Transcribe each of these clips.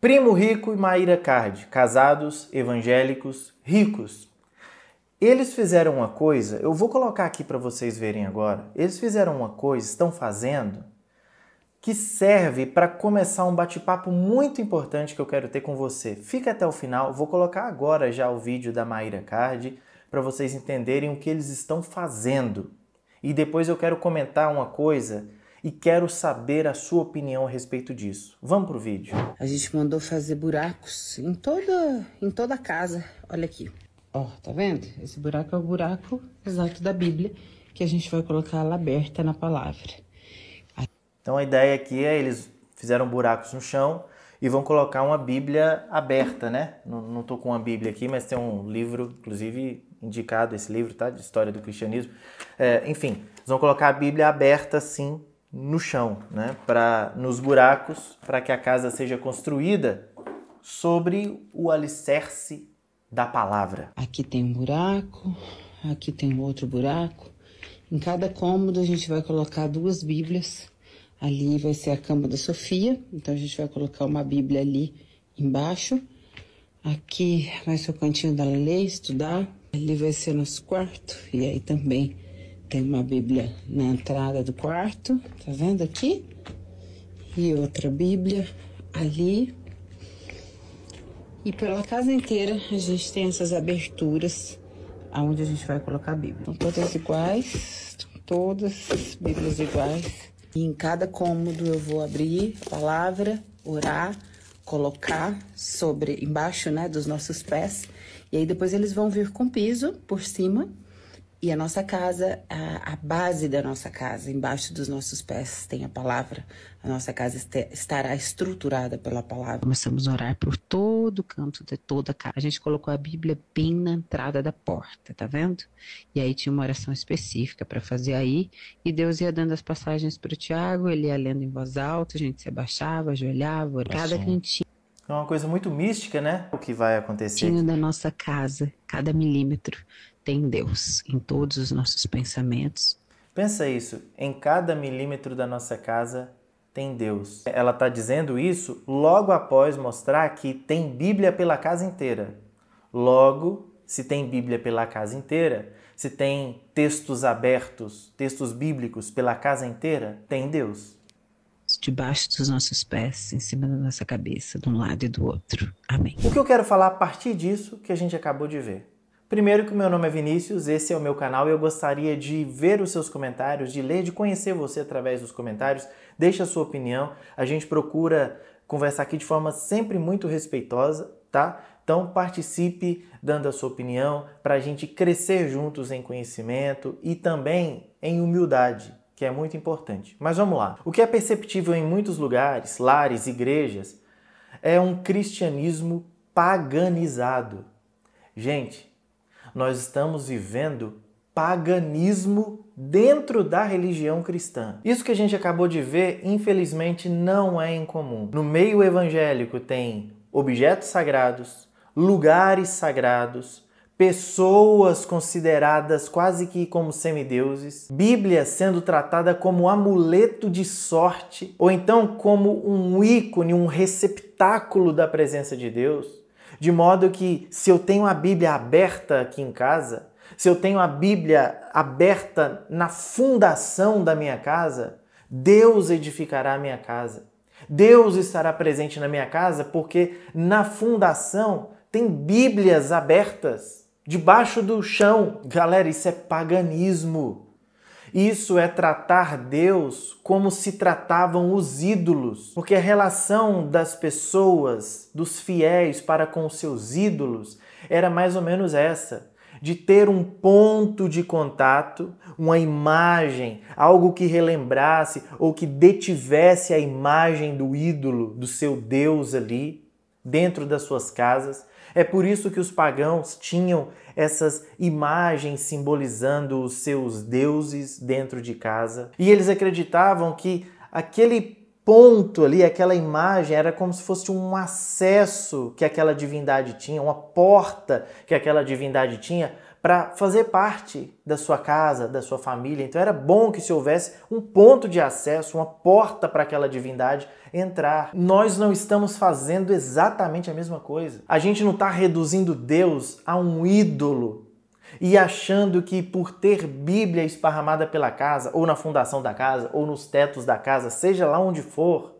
Primo Rico e Mayra Card, casados, evangélicos, ricos. Eles fizeram uma coisa, eu vou colocar aqui para vocês verem agora. Eles fizeram uma coisa, estão fazendo, que serve para começar um bate-papo muito importante que eu quero ter com você. Fica até o final, vou colocar agora já o vídeo da Mayra Card para vocês entenderem o que eles estão fazendo. E depois eu quero comentar uma coisa e quero saber a sua opinião a respeito disso. Vamos pro vídeo. A gente mandou fazer buracos em toda a casa. Olha aqui. Ó, tá vendo? Esse buraco é o buraco exato da Bíblia, que a gente vai colocar ela aberta na palavra. Então a ideia aqui é eles fizeram buracos no chão e vão colocar uma Bíblia aberta, né? Não tô com uma Bíblia aqui, mas tem um livro, inclusive indicado esse livro, tá? De História do Cristianismo. Enfim, eles vão colocar a Bíblia aberta assim no chão, né? Nos buracos, para que a casa seja construída sobre o alicerce da palavra. Aqui tem um buraco, aqui tem outro buraco. Em cada cômodo a gente vai colocar 2 Bíblias. Ali vai ser a cama da Sofia, então a gente vai colocar uma Bíblia ali embaixo. Aqui vai ser o cantinho dela ler, estudar. Ali vai ser nosso quarto, e aí também tem uma Bíblia na entrada do quarto, tá vendo aqui? E outra Bíblia ali. E pela casa inteira a gente tem essas aberturas aonde a gente vai colocar a Bíblia. São todas iguais, todas Bíblias iguais. E em cada cômodo eu vou abrir a palavra, orar, colocar embaixo, né, dos nossos pés. E aí depois eles vão vir com piso por cima. E a nossa casa, a base da nossa casa, embaixo dos nossos pés tem a palavra. A nossa casa estará estruturada pela palavra. Começamos a orar por todo o canto de toda a casa. A gente colocou a Bíblia bem na entrada da porta, tá vendo? E aí tinha uma oração específica para fazer aí. E Deus ia dando as passagens para o Tiago, ele ia lendo em voz alta, a gente se abaixava, ajoelhava, orava. Cada cantinho. É uma coisa muito mística, né? O que vai acontecer aqui. Da nossa casa, cada milímetro tem Deus em todos os nossos pensamentos. Pensa isso, em cada milímetro da nossa casa tem Deus. Ela está dizendo isso logo após mostrar que tem Bíblia pela casa inteira. Logo, se tem Bíblia pela casa inteira, se tem textos abertos, textos bíblicos pela casa inteira, tem Deus. Debaixo dos nossos pés, em cima da nossa cabeça, de um lado e do outro. Amém. O que eu quero falar a partir disso que a gente acabou de ver? Primeiro que o meu nome é Vinícius, esse é o meu canal e eu gostaria de ver os seus comentários, de ler, de conhecer você através dos comentários. Deixe a sua opinião, a gente procura conversar aqui de forma sempre muito respeitosa, tá? Então participe dando a sua opinião para a gente crescer juntos em conhecimento e também em humildade, que é muito importante. Mas vamos lá. O que é perceptível em muitos lugares, lares, igrejas, é um cristianismo paganizado. Gente, nós estamos vivendo paganismo dentro da religião cristã. Isso que a gente acabou de ver, infelizmente, não é incomum. No meio evangélico tem objetos sagrados, lugares sagrados, pessoas consideradas quase que como semideuses, Bíblia sendo tratada como amuleto de sorte, ou então como um ícone, um receptáculo da presença de Deus. De modo que, se eu tenho a Bíblia aberta aqui em casa, se eu tenho a Bíblia aberta na fundação da minha casa, Deus edificará a minha casa. Deus estará presente na minha casa porque na fundação tem Bíblias abertas debaixo do chão. Galera, isso é paganismo. Isso é tratar Deus como se tratavam os ídolos, porque a relação das pessoas, dos fiéis para com os seus ídolos, era mais ou menos essa, de ter um ponto de contato, uma imagem, algo que relembrasse ou que detivesse a imagem do ídolo, do seu Deus ali, dentro das suas casas. É por isso que os pagãos tinham essas imagens simbolizando os seus deuses dentro de casa. E eles acreditavam que aquele ponto ali, aquela imagem, era como se fosse um acesso que aquela divindade tinha, uma porta que aquela divindade tinha para fazer parte da sua casa, da sua família. Então era bom que se houvesse um ponto de acesso, uma porta para aquela divindade entrar. Nós não estamos fazendo exatamente a mesma coisa. A gente não está reduzindo Deus a um ídolo e achando que por ter Bíblia esparramada pela casa, ou na fundação da casa, ou nos tetos da casa, seja lá onde for,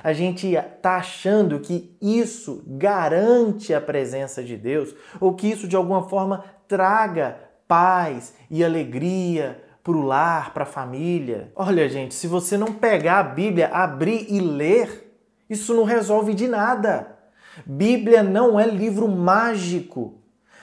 a gente está achando que isso garante a presença de Deus ou que isso de alguma forma traga paz e alegria para o lar, para a família. Olha, gente, se você não pegar a Bíblia, abrir e ler, isso não resolve de nada. Bíblia não é livro mágico.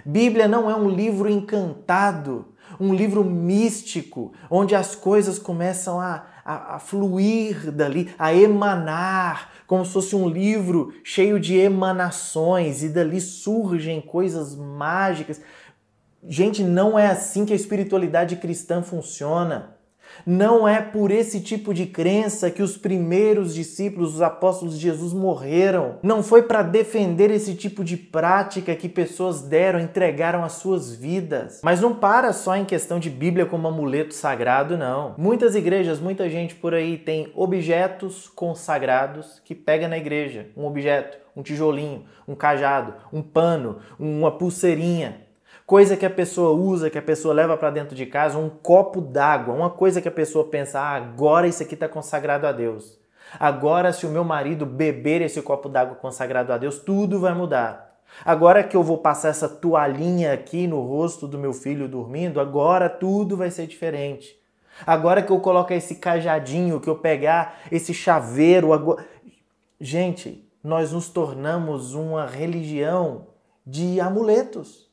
Bíblia não é um livro encantado, um livro místico, onde as coisas começam a fluir dali, a emanar, como se fosse um livro cheio de emanações e dali surgem coisas mágicas. Gente, não é assim que a espiritualidade cristã funciona. Não é por esse tipo de crença que os primeiros discípulos, os apóstolos de Jesus, morreram. Não foi para defender esse tipo de prática que pessoas entregaram as suas vidas. Mas não para só em questão de Bíblia como amuleto sagrado, não. Muitas igrejas, muita gente por aí tem objetos consagrados que pega na igreja. Um objeto, um tijolinho, um cajado, um pano, uma pulseirinha. Coisa que a pessoa usa, que a pessoa leva para dentro de casa, um copo d'água, uma coisa que a pessoa pensa, agora isso aqui está consagrado a Deus. Agora, se o meu marido beber esse copo d'água consagrado a Deus, tudo vai mudar. Agora que eu vou passar essa toalhinha aqui no rosto do meu filho dormindo, agora tudo vai ser diferente. Agora que eu colocar esse cajadinho, que eu pegar esse chaveiro... Gente, nós nos tornamos uma religião de amuletos.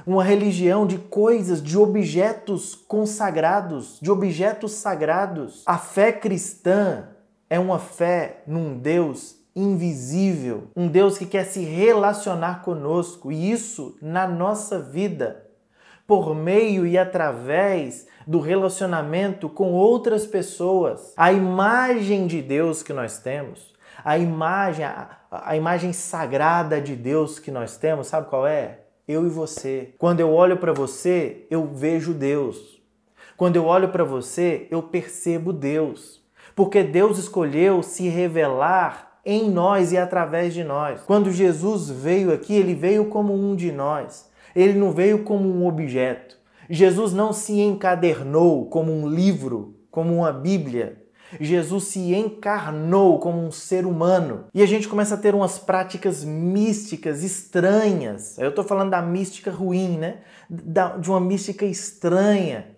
Uma religião de coisas, de objetos consagrados, de objetos sagrados. A fé cristã é uma fé num Deus invisível, um Deus que quer se relacionar conosco, e isso na nossa vida, por meio e através do relacionamento com outras pessoas. A imagem de Deus que nós temos, a imagem sagrada de Deus que nós temos, sabe qual é? Eu e você. Quando eu olho para você, eu vejo Deus. Quando eu olho para você, eu percebo Deus. Porque Deus escolheu se revelar em nós e através de nós. Quando Jesus veio aqui, ele veio como um de nós. Ele não veio como um objeto. Jesus não se encadernou como um livro, como uma Bíblia. Jesus se encarnou como um ser humano. E a gente começa a ter umas práticas místicas estranhas. Eu estou falando da mística ruim, né? De uma mística estranha.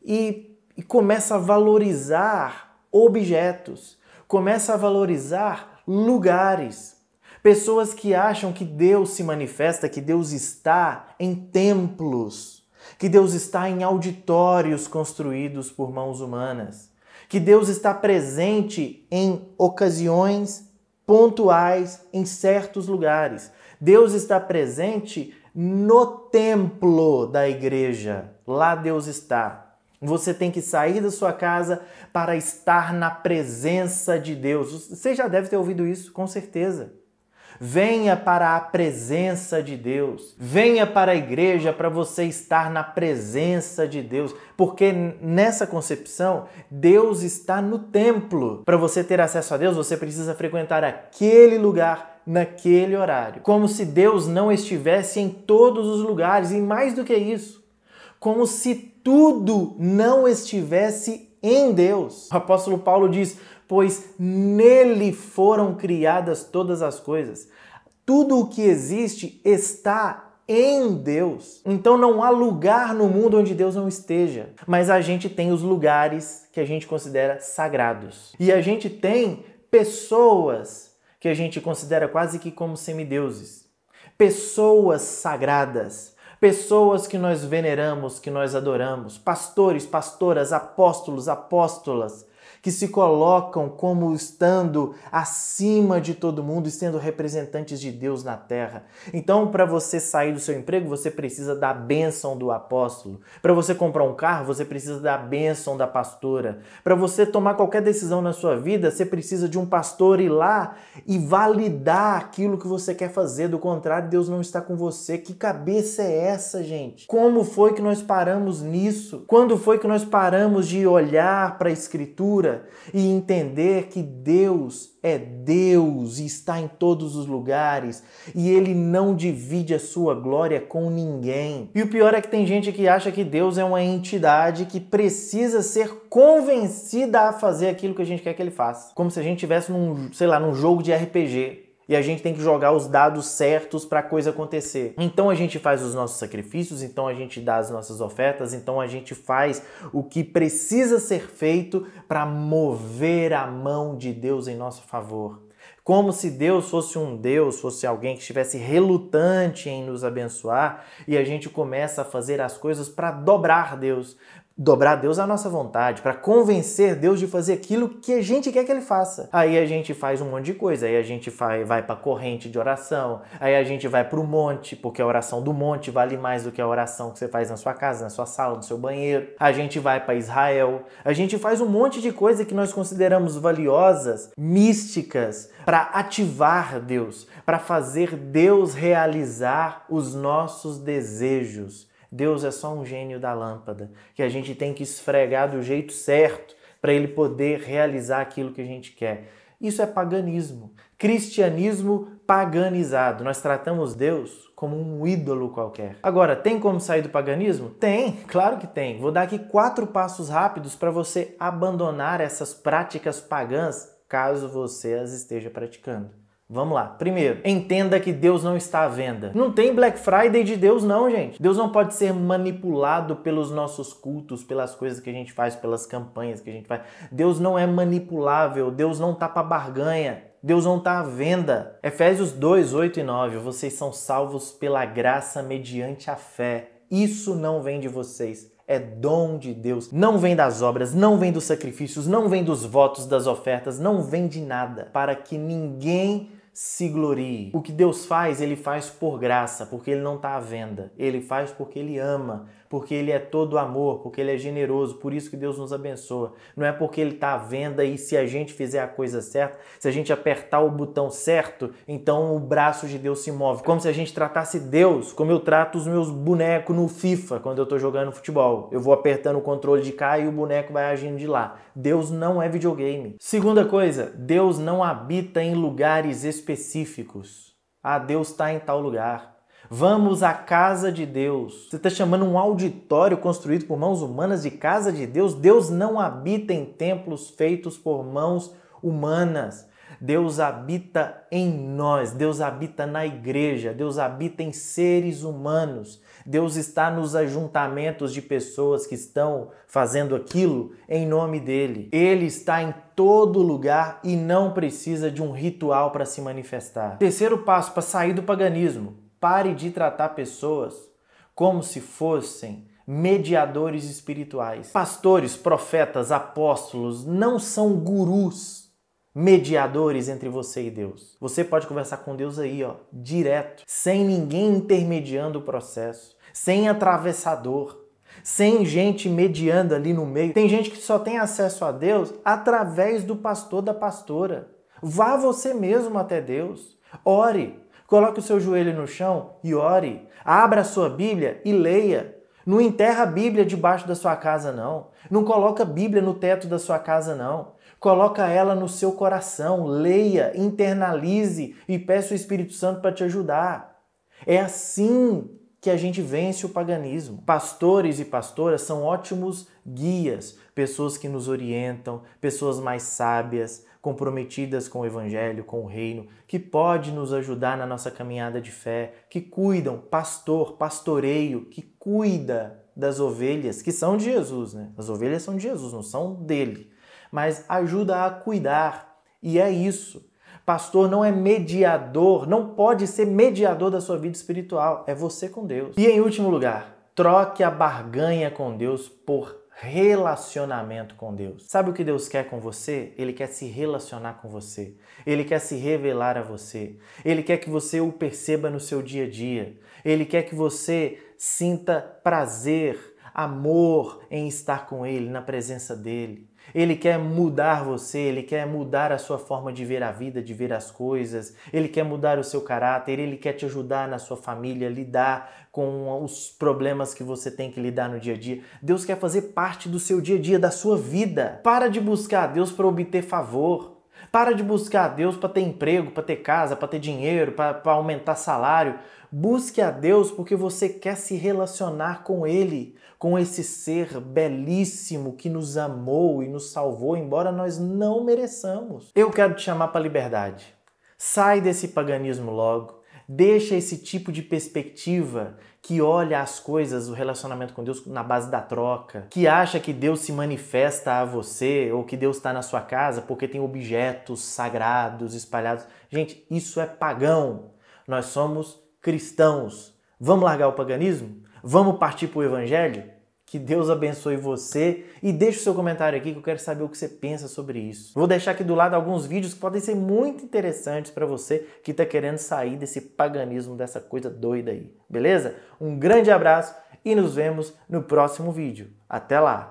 E começa a valorizar objetos. Começa a valorizar lugares. Pessoas que acham que Deus se manifesta, que Deus está em templos, que Deus está em auditórios construídos por mãos humanas, que Deus está presente em ocasiões pontuais, em certos lugares. Deus está presente no templo da igreja. Lá Deus está. Você tem que sair da sua casa para estar na presença de Deus. Você já deve ter ouvido isso, com certeza. Venha para a presença de Deus. Venha para a igreja para você estar na presença de Deus. Porque nessa concepção, Deus está no templo. Para você ter acesso a Deus, você precisa frequentar aquele lugar, naquele horário. Como se Deus não estivesse em todos os lugares. E mais do que isso, como se tudo não estivesse em Deus. O apóstolo Paulo diz: pois nele foram criadas todas as coisas. Tudo o que existe está em Deus. Então não há lugar no mundo onde Deus não esteja. Mas a gente tem os lugares que a gente considera sagrados. E a gente tem pessoas que a gente considera quase que como semideuses. Pessoas sagradas. Pessoas que nós veneramos, que nós adoramos. Pastores, pastoras, apóstolos, apóstolas, que se colocam como estando acima de todo mundo e sendo representantes de Deus na terra. Então, para você sair do seu emprego, você precisa da bênção do apóstolo. Para você comprar um carro, você precisa da bênção da pastora. Para você tomar qualquer decisão na sua vida, você precisa de um pastor ir lá e validar aquilo que você quer fazer. Do contrário, Deus não está com você. Que cabeça é essa, gente? Como foi que nós paramos nisso? Quando foi que nós paramos de olhar para a Escritura e entender que Deus é Deus e está em todos os lugares e Ele não divide a sua glória com ninguém? E o pior é que tem gente que acha que Deus é uma entidade que precisa ser convencida a fazer aquilo que a gente quer que Ele faça. Como se a gente estivesse num jogo de RPG. E a gente tem que jogar os dados certos para a coisa acontecer. Então a gente faz os nossos sacrifícios, então a gente dá as nossas ofertas, então a gente faz o que precisa ser feito para mover a mão de Deus em nosso favor. Como se Deus fosse alguém que estivesse relutante em nos abençoar e a gente começa a fazer as coisas para dobrar Deus à nossa vontade, para convencer Deus de fazer aquilo que a gente quer que Ele faça. Aí a gente faz um monte de coisa, aí a gente vai para a corrente de oração, aí a gente vai para o monte, porque a oração do monte vale mais do que a oração que você faz na sua casa, na sua sala, no seu banheiro. A gente vai para Israel, a gente faz um monte de coisa que nós consideramos valiosas, místicas, para ativar Deus, para fazer Deus realizar os nossos desejos. Deus é só um gênio da lâmpada, que a gente tem que esfregar do jeito certo para Ele poder realizar aquilo que a gente quer. Isso é paganismo. Cristianismo paganizado. Nós tratamos Deus como um ídolo qualquer. Agora, tem como sair do paganismo? Tem, claro que tem. Vou dar aqui 4 passos rápidos para você abandonar essas práticas pagãs, caso você as esteja praticando. Vamos lá. Primeiro, entenda que Deus não está à venda. Não tem Black Friday de Deus não, gente. Deus não pode ser manipulado pelos nossos cultos, pelas coisas que a gente faz, pelas campanhas que a gente faz. Deus não é manipulável, Deus não tá para barganha. Deus não está à venda. Efésios 2, 8 e 9. Vocês são salvos pela graça mediante a fé. Isso não vem de vocês. É dom de Deus. Não vem das obras, não vem dos sacrifícios, não vem dos votos, das ofertas, não vem de nada. Para que ninguém se glorie. O que Deus faz, Ele faz por graça, porque Ele não está à venda. Ele faz porque Ele ama, porque Ele é todo amor, porque Ele é generoso. Por isso que Deus nos abençoa. Não é porque Ele está à venda e se a gente fizer a coisa certa, se a gente apertar o botão certo, então o braço de Deus se move. Como se a gente tratasse Deus como eu trato os meus bonecos no FIFA, quando eu estou jogando futebol. Eu vou apertando o controle de cá e o boneco vai agindo de lá. Deus não é videogame. Segunda coisa, Deus não habita em lugares específicos. Ah, Deus está em tal lugar. Vamos à casa de Deus. Você está chamando um auditório construído por mãos humanas de casa de Deus? Deus não habita em templos feitos por mãos humanas. Deus habita em nós, Deus habita na igreja, Deus habita em seres humanos. Deus está nos ajuntamentos de pessoas que estão fazendo aquilo em nome dele. Ele está em todo lugar e não precisa de um ritual para se manifestar. Terceiro passo para sair do paganismo. Pare de tratar pessoas como se fossem mediadores espirituais. Pastores, profetas, apóstolos não são gurus mediadores entre você e Deus. Você pode conversar com Deus aí, direto, sem ninguém intermediando o processo, sem atravessador, sem gente mediando ali no meio. Tem gente que só tem acesso a Deus através do pastor, da pastora. Vá você mesmo até Deus. Ore. Coloque o seu joelho no chão e ore. Abra a sua Bíblia e leia. Não enterra a Bíblia debaixo da sua casa, não. Não coloca a Bíblia no teto da sua casa, não. Coloca ela no seu coração. Leia, internalize e peça o Espírito Santo para te ajudar. É assim que a gente vence o paganismo. Pastores e pastoras são ótimos guias, pessoas que nos orientam, pessoas mais sábias, comprometidas com o Evangelho, com o Reino, que pode nos ajudar na nossa caminhada de fé, que cuidam, pastoreio, que cuida das ovelhas, que são de Jesus, né? As ovelhas são de Jesus, não são dele, mas ajuda a cuidar, e é isso. Pastor não é mediador, não pode ser mediador da sua vida espiritual, é você com Deus. E em último lugar, troque a barganha com Deus por relacionamento com Deus. Sabe o que Deus quer com você? Ele quer se relacionar com você. Ele quer se revelar a você. Ele quer que você o perceba no seu dia a dia. Ele quer que você sinta prazer, amor em estar com Ele, na presença dEle. Ele quer mudar você, Ele quer mudar a sua forma de ver a vida, de ver as coisas. Ele quer mudar o seu caráter, Ele quer te ajudar na sua família, lidar com os problemas que você tem que lidar no dia a dia. Deus quer fazer parte do seu dia a dia, da sua vida. Para de buscar a Deus para obter favor. Para de buscar a Deus para ter emprego, para ter casa, para ter dinheiro, para aumentar salário. Busque a Deus porque você quer se relacionar com Ele, com esse ser belíssimo que nos amou e nos salvou, embora nós não mereçamos. Eu quero te chamar para a liberdade. Sai desse paganismo logo. Deixa esse tipo de perspectiva que olha as coisas, o relacionamento com Deus na base da troca, que acha que Deus se manifesta a você ou que Deus está na sua casa porque tem objetos sagrados espalhados. Gente, isso é pagão. Nós somos cristãos. Vamos largar o paganismo? Vamos partir para o evangelho? Que Deus abençoe você e deixe o seu comentário aqui que eu quero saber o que você pensa sobre isso. Vou deixar aqui do lado alguns vídeos que podem ser muito interessantes para você que está querendo sair desse paganismo, dessa coisa doida aí. Beleza? Um grande abraço e nos vemos no próximo vídeo. Até lá!